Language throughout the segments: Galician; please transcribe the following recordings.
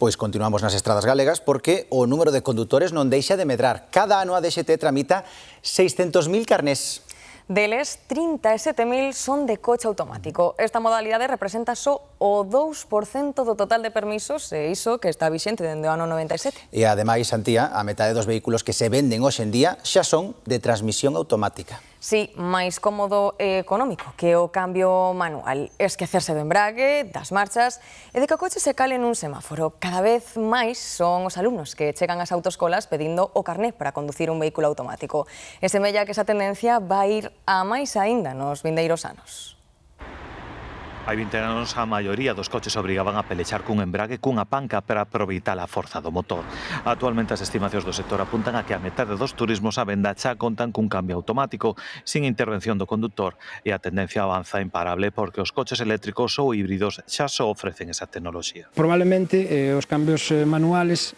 Pois continuamos nas estradas galegas porque o número de condutores non deixa de medrar. Cada ano a DXT tramita 600.000 carnés. Deles, 37.000 son de coche automático. Esta modalidade representa só o 2% do total de permisos, e iso que está vixente dende o ano 97. E ademais, Antía, a metade dos vehículos que se venden hoxe en día xa son de transmisión automática. Sí, máis cómodo e económico que o cambio manual. Esquecerse do embrague, das marchas e de que o coche se cale nun semáforo. Cada vez máis son os alumnos que chegan ás autoescolas pedindo o carné para conducir un vehículo automático. E semella que esa tendencia vai ir a máis aínda nos vindeiros anos. Hai 20 anos a maioría dos coches obrigaban a pelexar cun embrague cunha panca para aproveitar a forza do motor. Actualmente as estimacións do sector apuntan a que a metade dos turismos á venda xa contan cun cambio automático sin intervención do conductor e a tendencia avanza imparable porque os coches eléctricos ou híbridos xa só ofrecen esa tecnoloxía. Probablemente os cambios manuales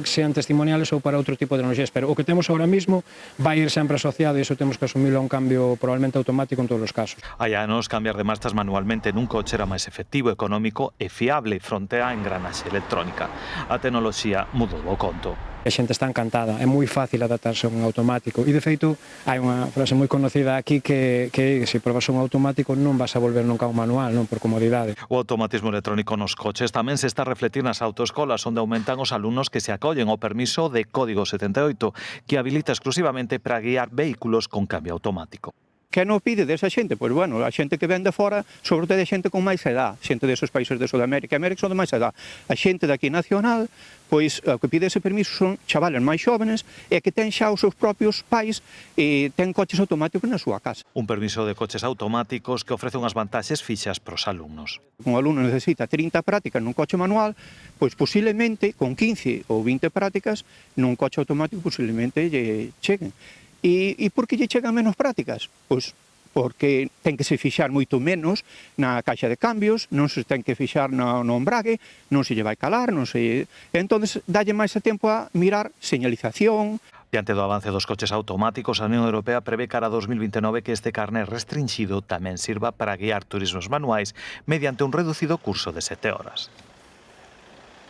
sean testimoniales ou para outro tipo de tecnoloxías, pero o que temos ahora mismo vai ir sempre asociado e iso temos que asumilo a un cambio probablemente automático en todos os casos. Hai anos, cambiar de marchas manualmente nun coche era máis efectivo, económico e fiable fronte á engranaxe electrónica. A tecnoloxía mudou o conto. A xente está encantada, é moi fácil adaptarse a un automático e de feito hai unha frase moi conocida aquí que se probas un automático non vas a volver nunca a un manual, non por comodidade. O automatismo electrónico nos coches tamén se está a refletir nas autoescolas onde aumentan os alumnos que se acollen ao permiso de Código 78 que habilita exclusivamente para guiar vehículos con cambio automático. Que non pide desa xente? Pois, bueno, a xente que ven de fora, sobre todo a xente con máis edad, xente desos países de Sudamérica e América son de máis edad. A xente daqui nacional, pois, o que pide ese permiso son chavales máis xóvenes e que ten xa os seus propios pais e ten coches automáticos na súa casa. Un permiso de coches automáticos que ofrece unhas vantaxes fixas pros alumnos. Un alumno necesita 30 prácticas nun coche manual, pois posiblemente con 15 ou 20 prácticas nun coche automático posiblemente lle cheguen. E por que lle chegan menos prácticas? Pois porque ten que se fixar moito menos na caixa de cambios, non se ten que fixar no embrague, non se lle vai calar, non se... Entón, dalle máis tempo a mirar señalización. Diante do avance dos coches automáticos, a Unión Europea prevé cara a 2029 que este carné restringido tamén sirva para guiar turismos manuais mediante un reducido curso de 7 horas.